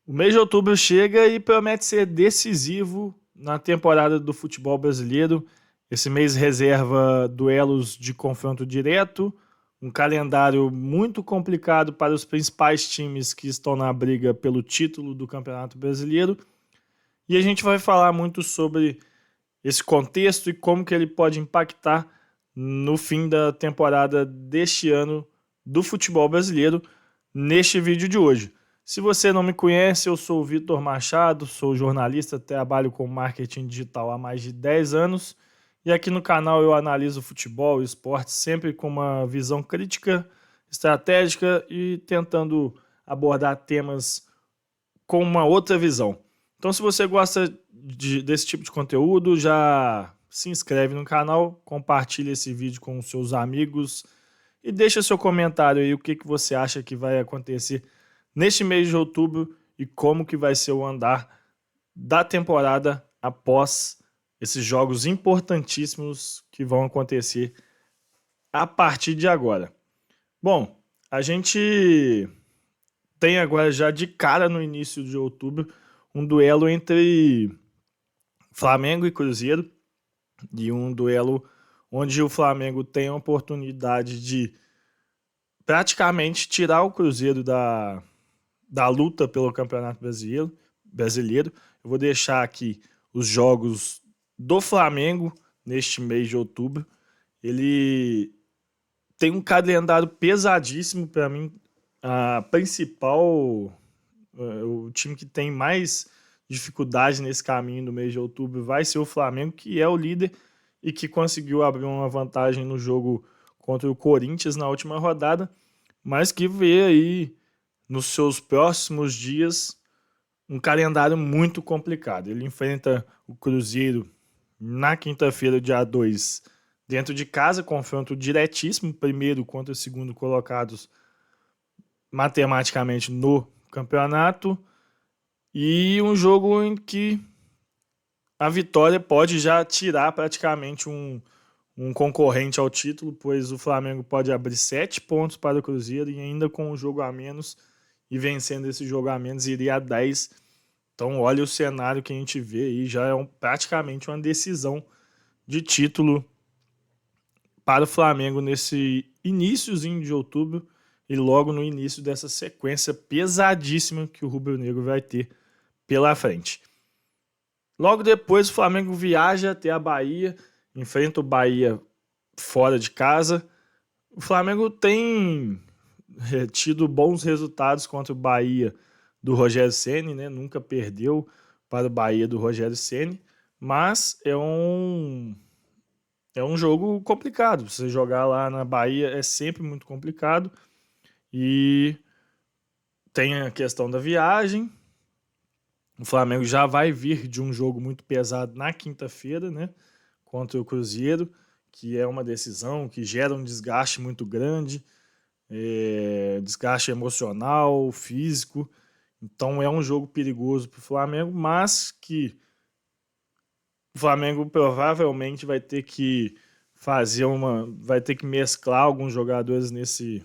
O mês de outubro chega e promete ser decisivo na temporada do futebol brasileiro. Esse mês reserva duelos de confronto direto, um calendário muito complicado para os principais times que estão na briga pelo título do Campeonato Brasileiro. E a gente vai falar muito sobre esse contexto e como que ele pode impactar no fim da temporada deste ano do futebol brasileiro neste vídeo de hoje. Se você não me conhece, eu sou o Vitor Machado, sou jornalista, trabalho com marketing digital há mais de 10 anos e aqui no canal eu analiso futebol e esporte sempre com uma visão crítica, estratégica e tentando abordar temas com uma outra visão. Então, se você gosta desse tipo de conteúdo, já se inscreve no canal, compartilha esse vídeo com os seus amigos e deixa seu comentário aí o que você acha que vai acontecer neste mês de outubro e como que vai ser o andar da temporada após esses jogos importantíssimos que vão acontecer a partir de agora. Bom, a gente tem agora já de cara no início de outubro um duelo entre Flamengo e Cruzeiro e um duelo onde o Flamengo tem a oportunidade de praticamente tirar o Cruzeiro da luta pelo Campeonato Brasileiro. Eu vou deixar aqui os jogos do Flamengo neste mês de outubro. Ele tem um calendário pesadíssimo para mim. A principal, o time que tem mais dificuldade nesse caminho no mês de outubro vai ser o Flamengo, que é o líder e que conseguiu abrir uma vantagem no jogo contra o Corinthians na última rodada, mas que vê aí nos seus próximos dias um calendário muito complicado. Ele enfrenta o Cruzeiro na quinta-feira, dia 2, dentro de casa, confronto diretíssimo, primeiro contra o segundo colocados matematicamente no campeonato, e um jogo em que a vitória pode já tirar praticamente um concorrente ao título, pois o Flamengo pode abrir 7 pontos para o Cruzeiro e ainda com um jogo a menos, e vencendo esse jogo a menos iria a 10. Então olha o cenário que a gente vê aí, já é praticamente uma decisão de título para o Flamengo nesse iníciozinho de outubro e logo no início dessa sequência pesadíssima que o rubro-negro vai ter pela frente. Logo depois o Flamengo viaja até a Bahia, enfrenta o Bahia fora de casa. O Flamengo tem tido bons resultados contra o Bahia do Rogério Ceni, né? Nunca perdeu para o Bahia do Rogério Ceni, mas é um jogo complicado. Você jogar lá na Bahia é sempre muito complicado. E tem a questão da viagem. O Flamengo já vai vir de um jogo muito pesado na quinta-feira, né? Contra o Cruzeiro, que é uma decisão que gera um desgaste muito grande, desgaste emocional, físico. Então é um jogo perigoso para o Flamengo, mas que o Flamengo provavelmente vai ter que vai ter que mesclar alguns jogadores nesse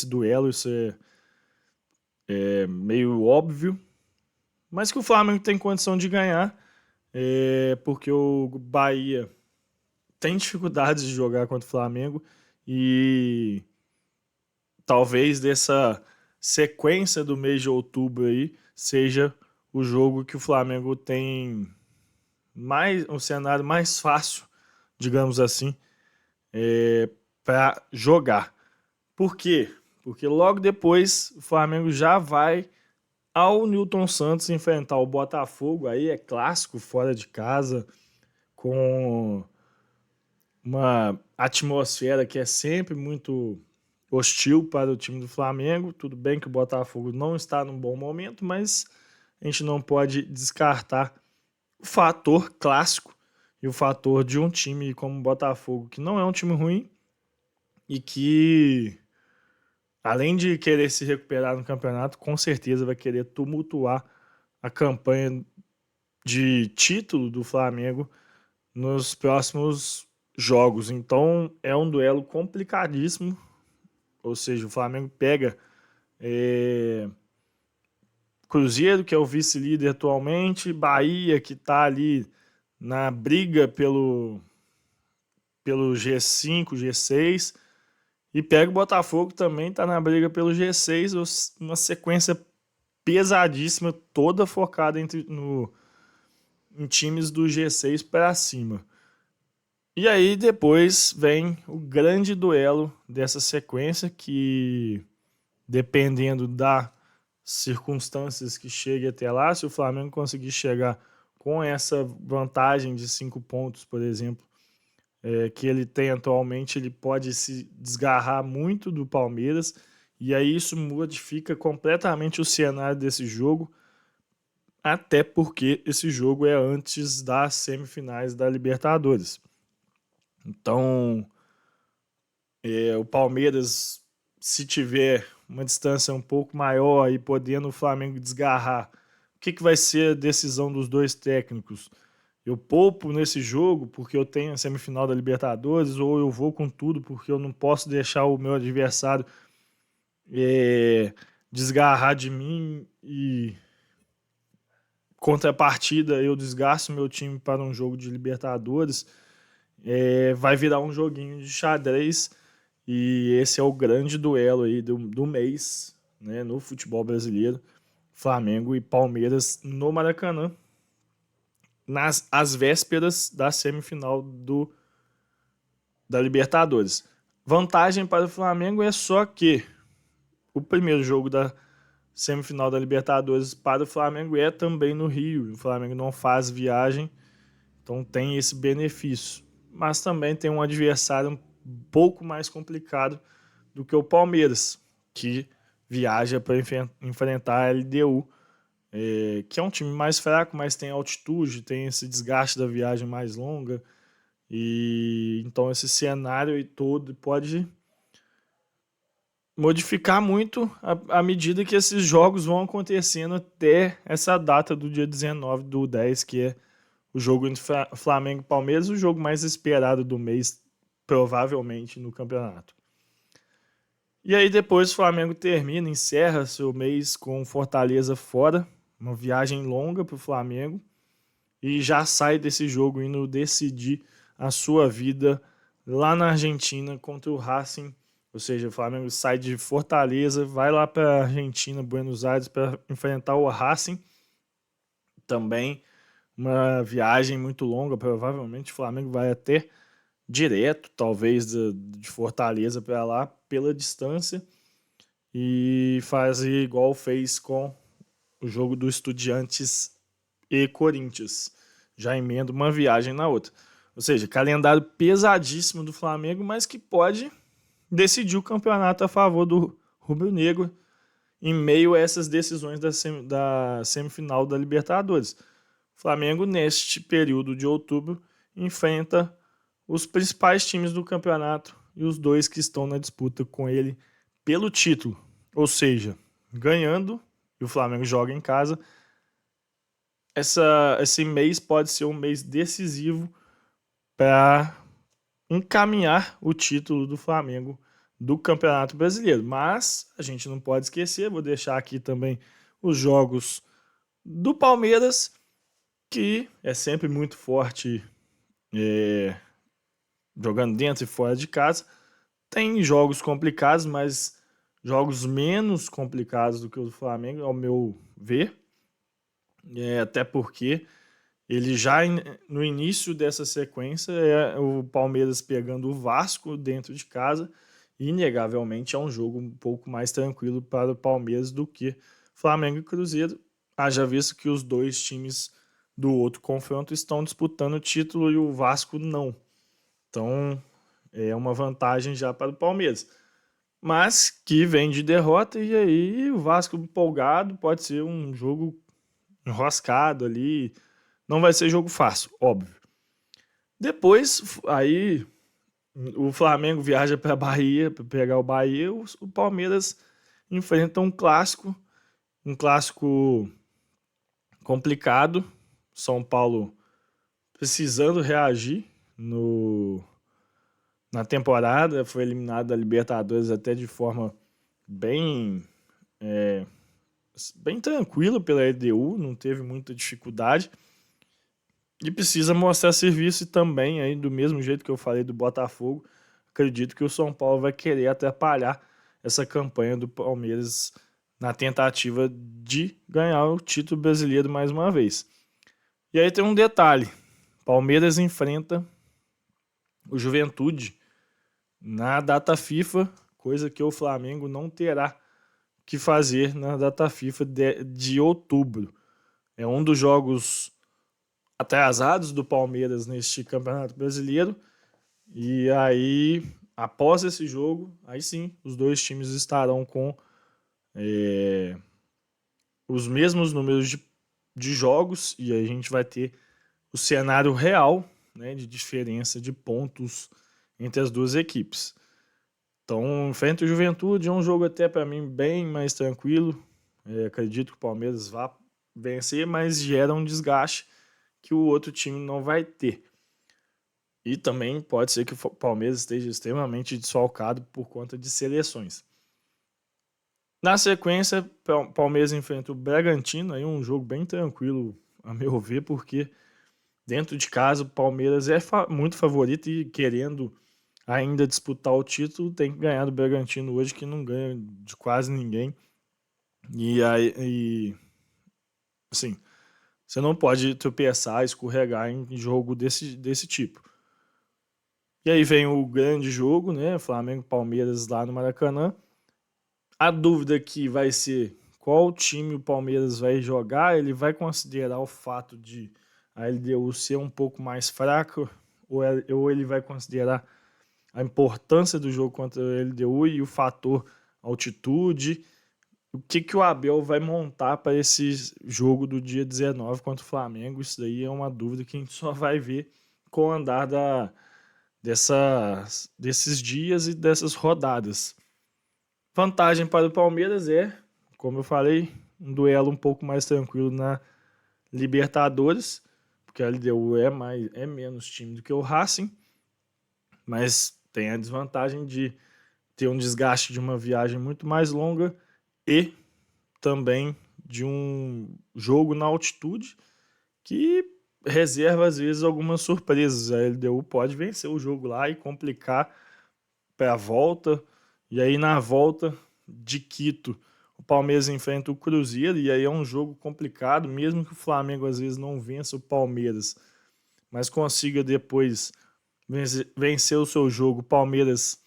duelo. Isso é meio óbvio, mas que o Flamengo tem condição de ganhar, porque o Bahia tem dificuldades de jogar contra o Flamengo e talvez dessa sequência do mês de outubro aí seja o jogo que o Flamengo tem um cenário mais fácil, digamos assim, para jogar. Por quê? Porque logo depois o Flamengo já vai ao Newton Santos enfrentar o Botafogo, aí é clássico, fora de casa, com uma atmosfera que é sempre muito hostil para o time do Flamengo. Tudo bem que o Botafogo não está num bom momento, mas a gente não pode descartar o fator clássico e o fator de um time como o Botafogo, que não é um time ruim e que, além de querer se recuperar no campeonato, com certeza vai querer tumultuar a campanha de título do Flamengo nos próximos jogos. Então é um duelo complicadíssimo, ou seja, o Flamengo pega Cruzeiro, que é o vice-líder atualmente, Bahia, que está ali na briga pelo G5, G6, e pega o Botafogo também, está na briga pelo G6, uma sequência pesadíssima, toda focada em times do G6 para cima. E aí depois vem o grande duelo dessa sequência, que dependendo das circunstâncias que chegue até lá, se o Flamengo conseguir chegar com essa vantagem de 5 pontos, por exemplo, que ele tem atualmente, ele pode se desgarrar muito do Palmeiras, e aí isso modifica completamente o cenário desse jogo, até porque esse jogo é antes das semifinais da Libertadores. Então, o Palmeiras, se tiver uma distância um pouco maior e podendo o Flamengo desgarrar, o que vai ser a decisão dos dois técnicos? Eu poupo nesse jogo porque eu tenho a semifinal da Libertadores, ou eu vou com tudo porque eu não posso deixar o meu adversário desgarrar de mim, e contrapartida eu desgasto meu time para um jogo de Libertadores. Vai virar um joguinho de xadrez, e esse é o grande duelo aí do mês, né, no futebol brasileiro. Flamengo e Palmeiras no Maracanã, às vésperas da semifinal da Libertadores. Vantagem para o Flamengo é só que o primeiro jogo da semifinal da Libertadores para o Flamengo é também no Rio. O Flamengo não faz viagem, então tem esse benefício. Mas também tem um adversário um pouco mais complicado do que o Palmeiras, que viaja para enfrentar a LDU, que é um time mais fraco, mas tem altitude, tem esse desgaste da viagem mais longa, e então esse cenário todo pode modificar muito à medida que esses jogos vão acontecendo até essa data do dia 19/10, que é o jogo entre Flamengo e Palmeiras, o jogo mais esperado do mês, provavelmente, no campeonato. E aí depois o Flamengo encerra seu mês com Fortaleza fora, uma viagem longa para o Flamengo, e já sai desse jogo indo decidir a sua vida lá na Argentina contra o Racing. Ou seja, o Flamengo sai de Fortaleza, vai lá para a Argentina, Buenos Aires, para enfrentar o Racing. Também uma viagem muito longa, provavelmente o Flamengo vai até direto, talvez de Fortaleza para lá, pela distância, e faz igual fez com o jogo do Estudiantes e Corinthians, já emenda uma viagem na outra. Ou seja, calendário pesadíssimo do Flamengo, mas que pode decidir o campeonato a favor do rubro-negro em meio a essas decisões da semifinal da Libertadores. O Flamengo, neste período de outubro, enfrenta os principais times do campeonato e os dois que estão na disputa com ele pelo título. Ou seja, ganhando, e o Flamengo joga em casa, esse mês pode ser um mês decisivo para encaminhar o título do Flamengo do Campeonato Brasileiro. Mas a gente não pode esquecer, vou deixar aqui também os jogos do Palmeiras, que é sempre muito forte, jogando dentro e fora de casa. Tem jogos complicados, mas jogos menos complicados do que o do Flamengo, ao meu ver. Até porque ele já no início dessa sequência é o Palmeiras pegando o Vasco dentro de casa, e inegavelmente é um jogo um pouco mais tranquilo para o Palmeiras do que Flamengo e Cruzeiro, haja visto que os dois times do outro confronto estão disputando o título e o Vasco não. Então é uma vantagem já para o Palmeiras, mas que vem de derrota, e aí o Vasco empolgado, pode ser um jogo enroscado ali, não vai ser jogo fácil, óbvio. Depois, aí o Flamengo viaja para a Bahia para pegar o Bahia, o Palmeiras enfrenta um clássico complicado. São Paulo precisando reagir na temporada, foi eliminado da Libertadores até de forma bem bem tranquilo pela LDU, não teve muita dificuldade. E precisa mostrar serviço também, aí, do mesmo jeito que eu falei do Botafogo. Acredito que o São Paulo vai querer atrapalhar essa campanha do Palmeiras na tentativa de ganhar o título brasileiro mais uma vez. E aí tem um detalhe: Palmeiras enfrenta o Juventude na data FIFA, coisa que o Flamengo não terá que fazer na data FIFA de outubro. É um dos jogos atrasados do Palmeiras neste Campeonato Brasileiro. E aí, após esse jogo, aí sim, os dois times estarão com os mesmos números de jogos e a gente vai ter o cenário real, né, de diferença de pontos entre as duas equipes. Então, frente ao Juventude, é um jogo até para mim bem mais tranquilo. Acredito que o Palmeiras vá vencer, mas gera um desgaste que o outro time não vai ter. E também pode ser que o Palmeiras esteja extremamente desfalcado por conta de seleções. Na sequência, o Palmeiras enfrenta o Bragantino, aí um jogo bem tranquilo, a meu ver, porque dentro de casa o Palmeiras é muito favorito e querendo ainda disputar o título, tem que ganhar do Bragantino hoje, que não ganha de quase ninguém. E aí, assim, você não pode tropeçar, escorregar em jogo desse tipo. E aí vem o grande jogo, né? Flamengo e Palmeiras lá no Maracanã. A dúvida aqui vai ser qual time o Palmeiras vai jogar. Ele vai considerar o fato de a LDU ser um pouco mais fraca, ou ele vai considerar a importância do jogo contra a LDU e o fator altitude. O que o Abel vai montar para esse jogo do dia 19 contra o Flamengo? Isso daí é uma dúvida que a gente só vai ver com o andar desses dias e dessas rodadas. Vantagem para o Palmeiras é, como eu falei, um duelo um pouco mais tranquilo na Libertadores, porque a LDU é menos time do que o Racing, mas tem a desvantagem de ter um desgaste de uma viagem muito mais longa e também de um jogo na altitude que reserva às vezes algumas surpresas. A LDU pode vencer o jogo lá e complicar para a volta. E aí na volta de Quito, o Palmeiras enfrenta o Cruzeiro e aí é um jogo complicado, mesmo que o Flamengo às vezes não vença o Palmeiras, mas consiga depois vencer o seu jogo. O Palmeiras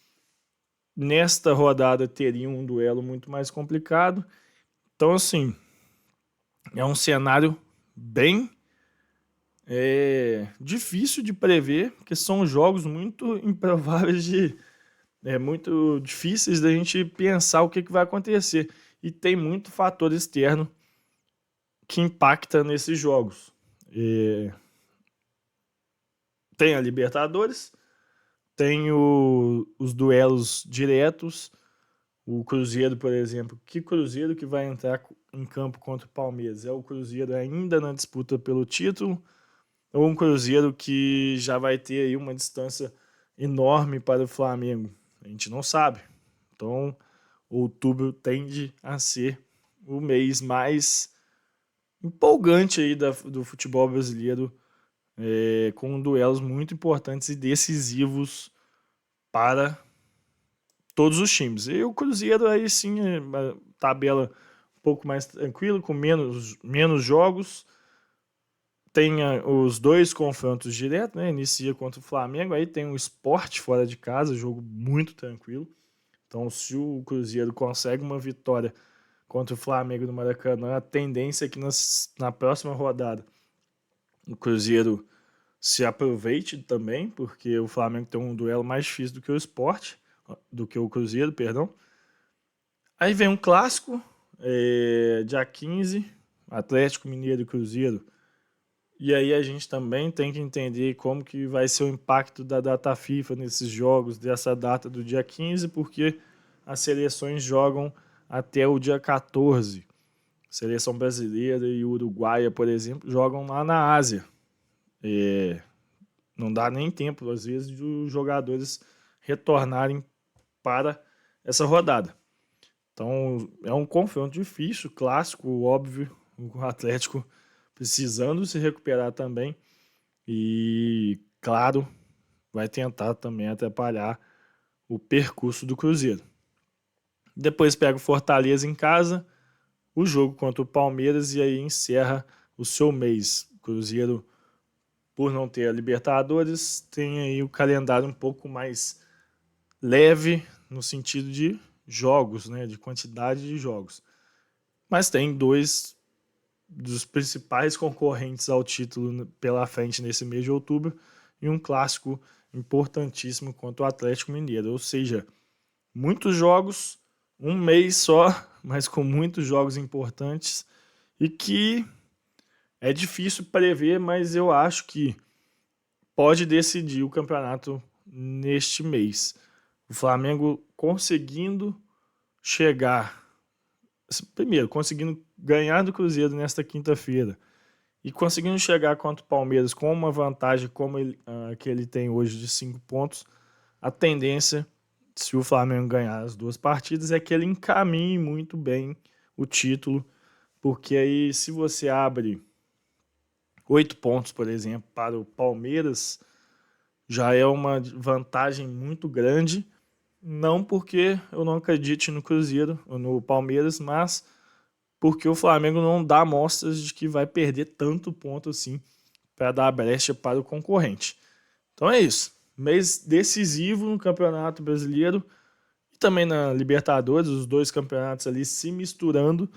nesta rodada teria um duelo muito mais complicado. Então assim, é um cenário bem difícil de prever, porque são jogos muito improváveis muito difíceis da gente pensar o que vai acontecer. E tem muito fator externo que impacta nesses jogos. Tem a Libertadores, tem os duelos diretos, o Cruzeiro, por exemplo. Que Cruzeiro que vai entrar em campo contra o Palmeiras? É o Cruzeiro ainda na disputa pelo título ou um Cruzeiro que já vai ter aí uma distância enorme para o Flamengo? A gente não sabe. Então, outubro tende a ser o mês mais empolgante aí do futebol brasileiro, com duelos muito importantes e decisivos para todos os times. E o Cruzeiro aí sim é uma tabela um pouco mais tranquila, com menos jogos. Tem os dois confrontos diretos, né? Inicia contra o Flamengo, aí tem o Sport fora de casa, jogo muito tranquilo. Então, se o Cruzeiro consegue uma vitória contra o Flamengo no Maracanã, a tendência é que na próxima rodada o Cruzeiro se aproveite também, porque o Flamengo tem um duelo mais difícil do que o Sport, do que o Cruzeiro, perdão. Aí vem um clássico, dia 15, Atlético Mineiro e Cruzeiro. E aí a gente também tem que entender como que vai ser o impacto da data FIFA nesses jogos, dessa data do dia 15, porque as seleções jogam até o dia 14. A seleção brasileira e uruguaia, por exemplo, jogam lá na Ásia. Não dá nem tempo, às vezes, de os jogadores retornarem para essa rodada. Então é um confronto difícil, clássico, óbvio, o Atlético precisando se recuperar também e, claro, vai tentar também atrapalhar o percurso do Cruzeiro. Depois pega o Fortaleza em casa, o jogo contra o Palmeiras e aí encerra o seu mês. O Cruzeiro, por não ter a Libertadores, tem aí o calendário um pouco mais leve no sentido de jogos, né, de quantidade de jogos. Mas tem dois dos principais concorrentes ao título pela frente nesse mês de outubro e um clássico importantíssimo contra o Atlético Mineiro. Ou seja, muitos jogos, um mês só, mas com muitos jogos importantes e que é difícil prever, mas eu acho que pode decidir o campeonato neste mês. O Flamengo conseguindo chegar, primeiro, conseguindo ganhar do Cruzeiro nesta quinta-feira e conseguindo chegar contra o Palmeiras com uma vantagem como que ele tem hoje de 5 pontos, a tendência, se o Flamengo ganhar as duas partidas, é que ele encaminhe muito bem o título, porque aí se você abre 8 pontos, por exemplo, para o Palmeiras, já é uma vantagem muito grande, não porque eu não acredite no Cruzeiro ou no Palmeiras, mas porque o Flamengo não dá mostras de que vai perder tanto ponto assim para dar a brecha para o concorrente. Então é isso. Mês decisivo no Campeonato Brasileiro e também na Libertadores, os dois campeonatos ali se misturando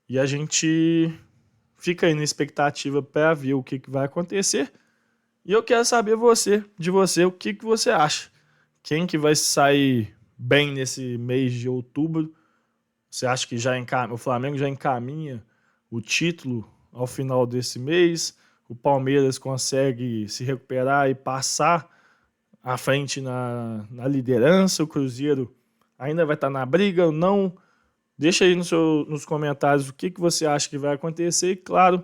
e a gente fica aí na expectativa para ver o que vai acontecer. E eu quero saber de você, o que você acha. Quem que vai sair bem nesse mês de outubro? Você acha que o Flamengo já encaminha o título ao final desse mês? O Palmeiras consegue se recuperar e passar à frente na liderança? O Cruzeiro ainda vai estar na briga ou não? Deixa aí nos comentários o que você acha que vai acontecer. E, claro,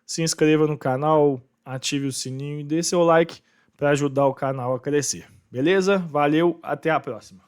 se inscreva no canal, ative o sininho e dê seu like para ajudar o canal a crescer. Beleza? Valeu, até a próxima.